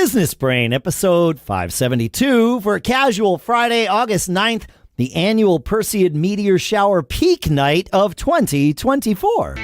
Business Brain, episode 572 for a casual Friday, August 9th, the annual Perseid meteor shower peak night of 2024.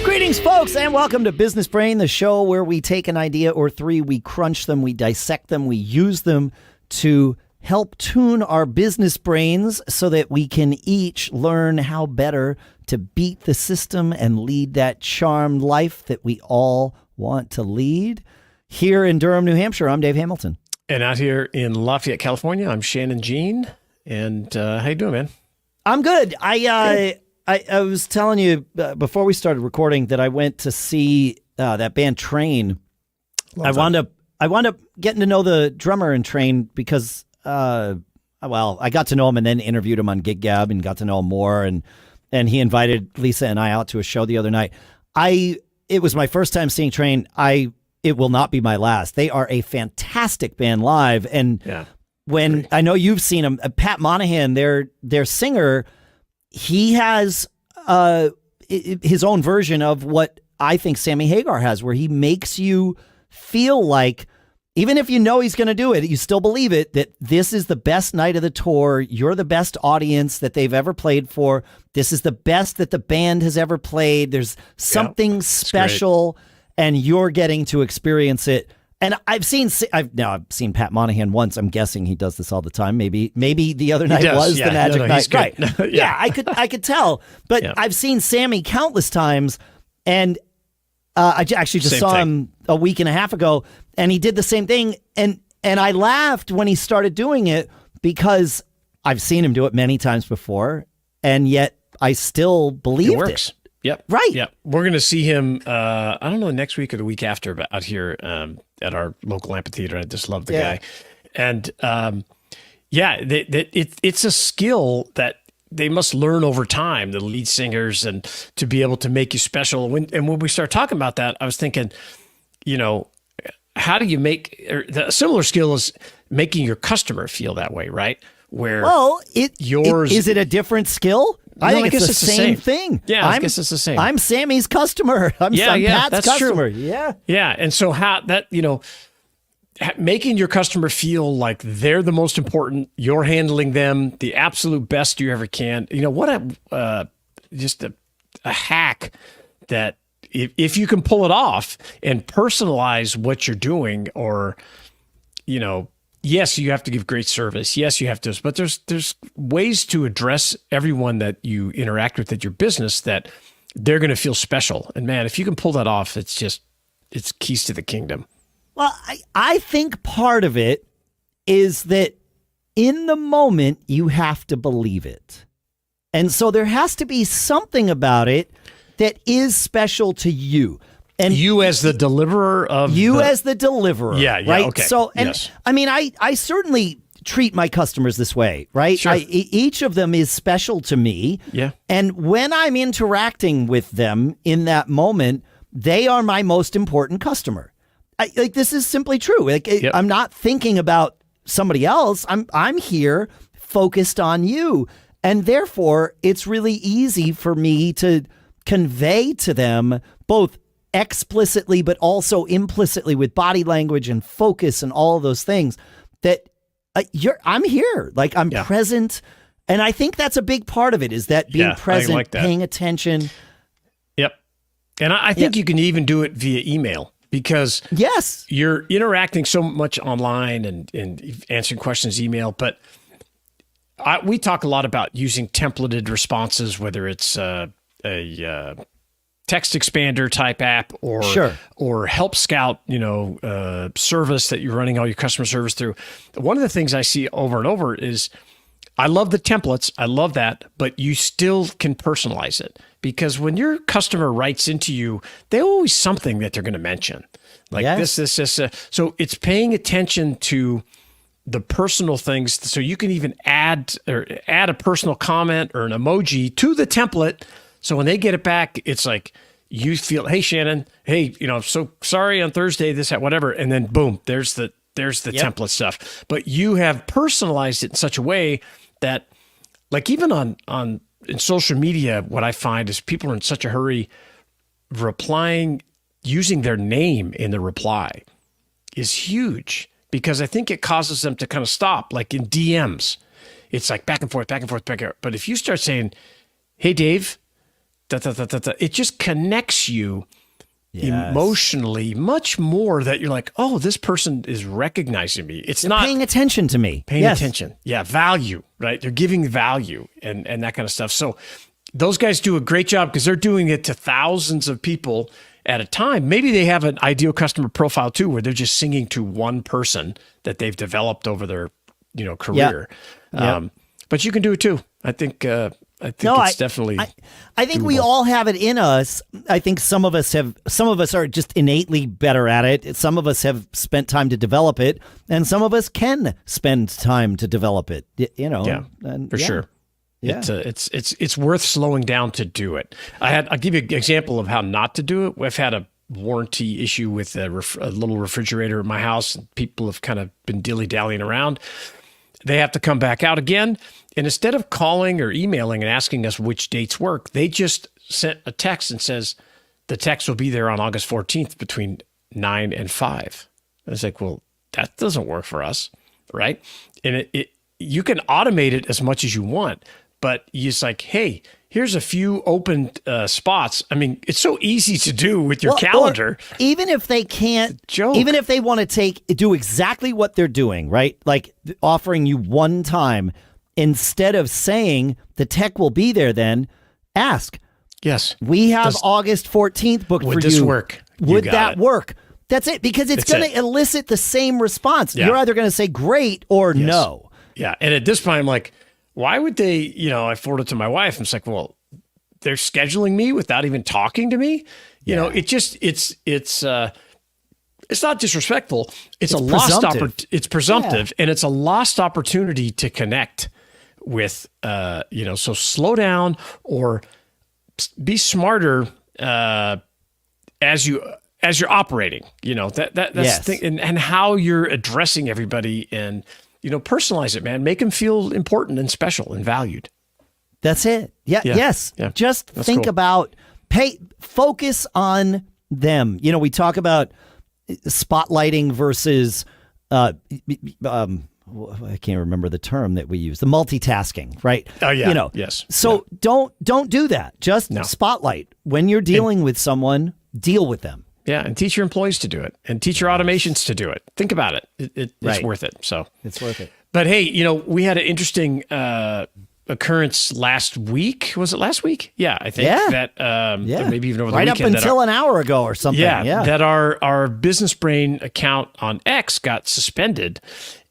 Greetings, folks, and welcome to Business Brain, the show where we take an idea or three, we crunch them, we dissect them, we use them to help tune our business brains so that we can each learn how better to beat the system and lead that charmed life that we all want to lead. Here in Durham, New Hampshire, I'm Dave Hamilton. And out here in Lafayette, California, I'm Shannon Jean. And how you doing, man? I'm good. I was telling you before we started recording that I went to see that band Train. I wound up getting to know the drummer in Train because, I got to know him and then interviewed him on Gig Gab and got to know him more. And he invited Lisa and I out to a show the other night. It was my first time seeing Train. It will not be my last. They are a fantastic band live. And when I know you've seen them, Pat Monahan, their singer, he has his own version of what I think Sammy Hagar has, where he makes you feel like, even if you know he's going to do it, you still believe it, that this is the best night of the tour. You're the best audience that they've ever played for. This is the best that the band has ever played. There's something special, and you're getting to experience it. And I've seen Pat Monahan once. I'm guessing he does this all the time. Maybe the other night was the magic night. Right. I could tell. But I've seen Sammy countless times, and I actually just saw him a week and a half ago, and he did the same thing. And I laughed when he started doing it because I've seen him do it many times before, and yet I still believed it works. Yep. Right. Yep. We're going to see him, I don't know, next week or the week after, but out here at our local amphitheater. I just love the guy. And it's a skill that they must learn over time, the lead singers, and to be able to make you special. And when we start talking about that, I was thinking, how do you the similar skill is making your customer feel that way, right? Where is it a different skill? I think it's the same thing. Yeah, I guess it's the same. I'm Sammy's customer. I'm Pat's customer. True. Yeah. Yeah. And so making your customer feel like they're the most important, you're handling them the absolute best you ever can. What a hack that if you can pull it off and personalize what you're doing, or, yes, you have to give great service. Yes, you have to, but there's ways to address everyone that you interact with at your business that they're going to feel special. And man, if you can pull that off, it's keys to the kingdom. Well, I think part of it is that in the moment you have to believe it. And so there has to be something about it that is special to you. And you as the deliverer as the deliverer. Yeah, right? Okay. So, yes. I certainly treat my customers this way, right? Sure. Each of them is special to me. Yeah. And when I'm interacting with them in that moment, they are my most important customer. This is simply true. I'm not thinking about somebody else. I'm here focused on you. And therefore, it's really easy for me to convey to them, both explicitly but also implicitly with body language and focus and all of those things, that I'm here. Like, I'm present. And I think that's a big part of it, is that being present, like that. Paying attention. Yep. And I think you can even do it via email, because you're interacting so much online and answering questions, email. But we talk a lot about using templated responses, whether it's a text expander type app or Help Scout, service that you're running all your customer service through. One of the things I see over and over is, I love the templates. I love that, but you still can personalize it, because when your customer writes into you, they always something that they're going to mention, like this. So it's paying attention to the personal things. So you can even add a personal comment or an emoji to the template. So when they get it back, it's like, you feel, hey, Shannon, hey, so sorry on Thursday, this, that, whatever. And then boom, there's the template stuff. But you have personalized it in such a way that Like even in social media, what I find is people are in such a hurry replying, using their name in the reply is huge, because I think it causes them to kind of stop. Like in DMs, it's like back and forth, back and forth, back and forth. But if you start saying, "Hey, Dave," it just connects you emotionally much more, that you're like, oh, this person is recognizing me. It's not paying attention to me. Paying attention. Yeah. Value, right? They're giving value and that kind of stuff. So those guys do a great job because they're doing it to thousands of people at a time. Maybe they have an ideal customer profile too, where they're just singing to one person that they've developed over their, career. Yep. But you can do it too. I think it's definitely. I think doable. we all have it in us. I think some of us are just innately better at it. Some of us have spent time to develop it, and some of us can spend time to develop it. Sure. Yeah. It's worth slowing down to do it. I'll give you an example of how not to do it. I've had a warranty issue with a little refrigerator in my house, and people have kind of been dilly-dallying around. They have to come back out again. And instead of calling or emailing and asking us which dates work, they just sent a text and says, the text will be there on August 14th between 9 and 5. And it's like, well, that doesn't work for us, right? And you can automate it as much as you want, but it's like, hey, here's a few open spots. I mean, it's so easy to do with your calendar. Even if they can't, even if they want to do exactly what they're doing, right? Like offering you one time, instead of saying the tech will be there, then ask. Yes. We have August 14th booked for you. Would this work? Would that work? That's it, because it's going to elicit the same response. Yeah. You're either going to say great or no. Yeah. And at this point, I'm like, why would they, I forwarded it to my wife. I'm like, well, they're scheduling me without even talking to me. It's not disrespectful. It's a lost opportunity. It's presumptive, and it's a lost opportunity to connect with, so slow down or be smarter as you're operating. That's the thing, and how you're addressing everybody, and personalize it, man. Make them feel important and special and valued. That's it. Yes. Yeah. Just think about, focus on them. We talk about spotlighting versus, I can't remember the term that we use, the multitasking, right? Oh yeah. Yes. So don't do that. Just spotlight. When you're dealing with someone, deal with them. Yeah, and teach your employees to do it, and teach your automations to do it. Think about it. It's worth it. So it's worth it. But hey, we had an interesting occurrence last week. Was it last week? Yeah, I think that maybe even over the weekend. Right up until an hour ago or something. Yeah, that our Business Brain account on X got suspended,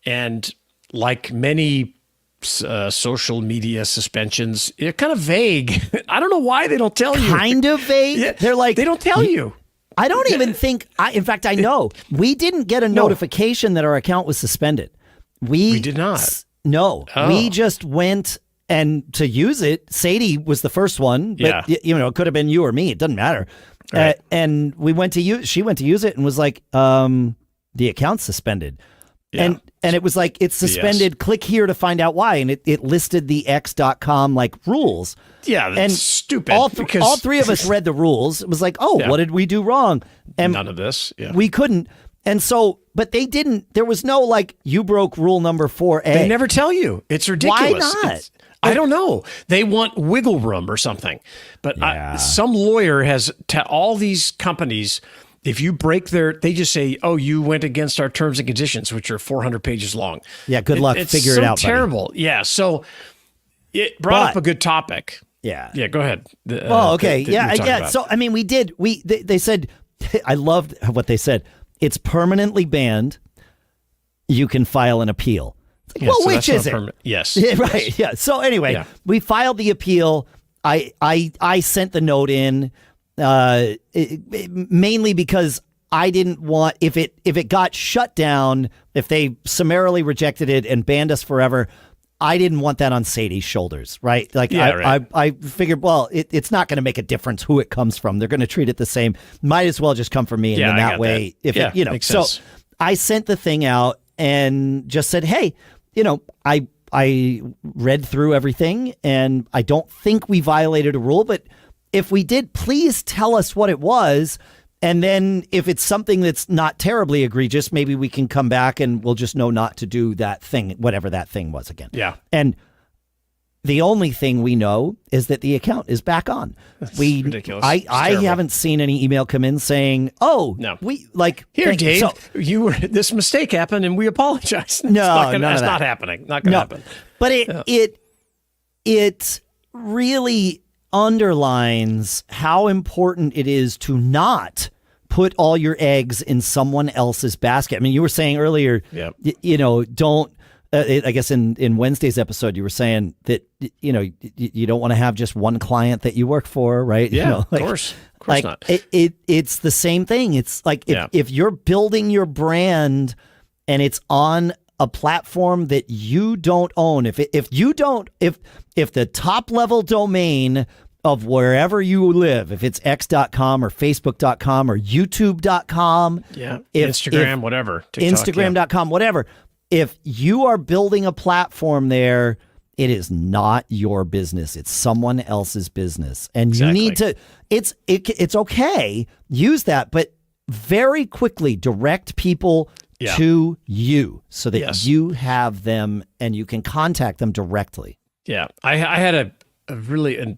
and like many social media suspensions, they're kind of vague. I don't know why they don't tell you. Kind of vague. Yeah, they're like, they don't tell you. I don't even think. In fact, I know we didn't get a notification that our account was suspended. We did not. No, we just went and to use it. Sadie was the first one, but it could have been you or me. It doesn't matter. Right. And we went to use. She went to use it and was like, "The account's suspended." Yeah. And it was like, it's suspended. Click here to find out why. And it listed the X.com rules. Yeah, that's and stupid. All three of us read the rules. It was like, what did we do wrong? And none of this. Yeah. We couldn't. And so, but they didn't, there was no you broke rule number 4A. They never tell you. It's ridiculous. Why not? I don't know. They want wiggle room or something. But some lawyer has all these companies, if you break they just say, oh, you went against our terms and conditions, which are 400 pages long. Yeah, good luck. Figure it out, It's terrible. Buddy. Yeah, so it brought up a good topic. Yeah. Yeah, go ahead. Okay. Yeah. So, I mean, they said, I loved what they said. It's permanently banned. You can file an appeal. It's like, which is it? Yes. Right. Yeah. So anyway, we filed the appeal. I sent the note in. Mainly because I didn't want, if it got shut down, if they summarily rejected it and banned us forever, I didn't want that on Sadie's shoulders, right? I figured, well, it's not going to make a difference who it comes from. They're going to treat it the same. Might as well just come from me, and then that way, makes sense. So I sent the thing out and just said, hey, I read through everything, and I don't think we violated a rule, but if we did, please tell us what it was. And then if it's something that's not terribly egregious, maybe we can come back and we'll just know not to do that thing, whatever that thing was again. Yeah. And the only thing we know is that the account is back on. That's ridiculous. I haven't seen any email come in saying, "Oh, no, we like here, Dave. So, this mistake happened, and we apologize." No, it's not happening. Not going to happen. But it really underlines how important it is to not put all your eggs in someone else's basket. I mean, you were saying earlier, don't. I guess in Wednesday's episode, you were saying that, you don't want to have just one client that you work for, right? Yeah, of course not. It's the same thing. It's like if you're building your brand and it's on a platform that you don't own, if the top level domain of wherever you live, if it's x.com or facebook.com or youtube.com, Instagram, whatever, TikTok, Instagram.com, whatever. If you are building a platform there, it is not your business. It's someone else's business. And you need to, it's okay, use that, but very quickly direct people to you so that you have them and you can contact them directly. Yeah. I had a really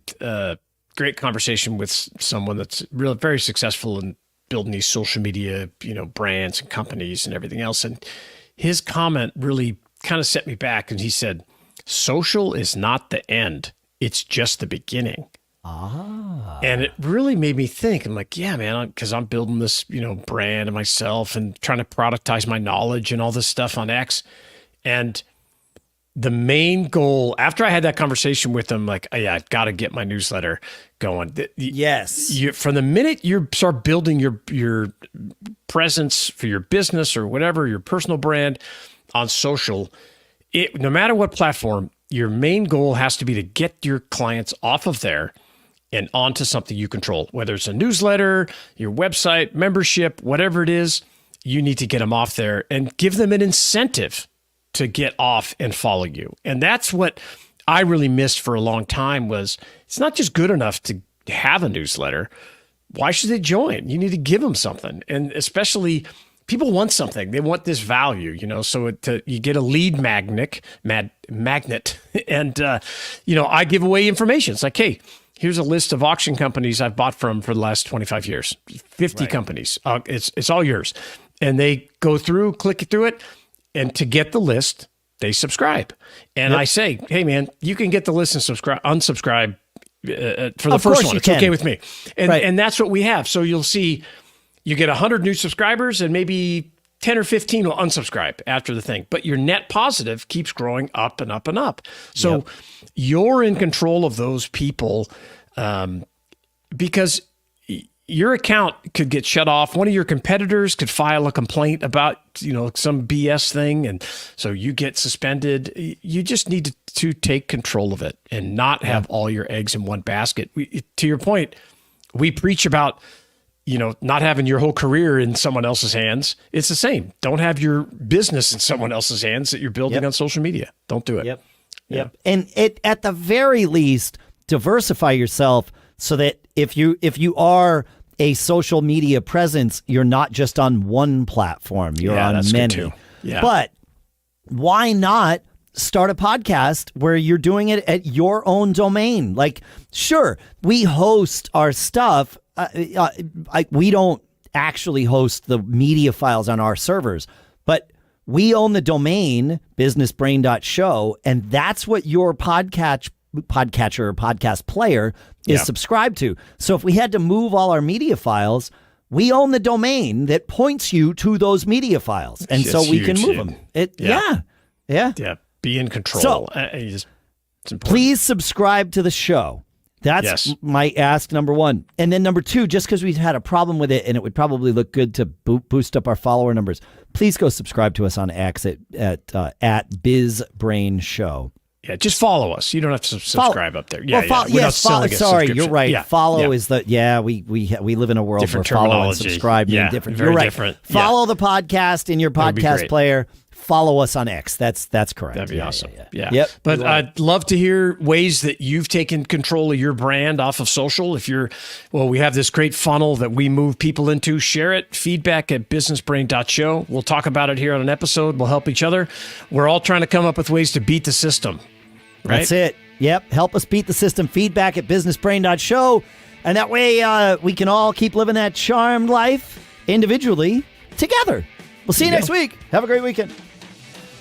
great conversation with someone that's really very successful in building these social media, brands and companies and everything else. And his comment really kind of set me back, and he said, social is not the end. It's just the beginning. And it really made me think. I'm like, yeah, man, because I'm building this, brand of myself and trying to productize my knowledge and all this stuff on X. And the main goal, after I had that conversation with him, like, I've got to get my newsletter going. Yes. From the minute you start building your presence for your business or whatever, your personal brand on social, no matter what platform, your main goal has to be to get your clients off of there and onto something you control, whether it's a newsletter, your website, membership, whatever it is, you need to get them off there and give them an incentive to get off and follow you. And that's what I really missed for a long time was it's not just good enough to have a newsletter. Why should they join? You need to give them something. And especially people want something. They want this value, so you get a lead magnet. And, I give away information. It's like, hey, here's a list of auction companies I've bought from for the last 25 years, 50 companies. It's all yours. And they go through, click through it. And to get the list, they subscribe. And I say, hey, man, you can get the list and unsubscribe for the first one. It's okay with me. And that's what we have. So you'll see you get 100 new subscribers and maybe 10 or 15 will unsubscribe after the thing. But your net positive keeps growing up and up and up. So you're in control of those people because your account could get shut off. One of your competitors could file a complaint about, some BS thing. And so you get suspended. You just need to take control of it and not have all your eggs in one basket. To your point, we preach about, not having your whole career in someone else's hands. It's the same. Don't have your business in someone else's hands that you're building on social media. Don't do it. Yep. And at the very least, diversify yourself so that if you are a social media presence, you're not just on one platform, you're on many. Good too. Yeah. But why not start a podcast where you're doing it at your own domain? Like, sure, we host our stuff. We don't actually host the media files on our servers, but we own the domain businessbrain.show, and that's what your podcatcher or podcast player is subscribed to. So if we had to move all our media files, we own the domain that points you to those media files, and so we can move them. Yeah. Be in control. So it's important. Please subscribe to the show. That's my ask, number one. And then number two, just because we've had a problem with it and it would probably look good to boost up our follower numbers, please go subscribe to us on X at BizBrain Show. Yeah, just follow us. You don't have to subscribe up there. Sorry, you're right. Yeah, follow is the we live in a world different where follow and terminology. subscribe mean different. Very you're right. different. Follow the podcast in your podcast player. follow us on X. That's correct. That'd be awesome. Yeah. Yep. But I'd love to hear ways that you've taken control of your brand off of social. If we have this great funnel that we move people into. Share it. Feedback@businessbrain.show. We'll talk about it here on an episode. We'll help each other. We're all trying to come up with ways to beat the system. Right? That's it. Yep. Help us beat the system. Feedback@businessbrain.show. And that way we can all keep living that charmed life individually together. We'll see you next week. Have a great weekend.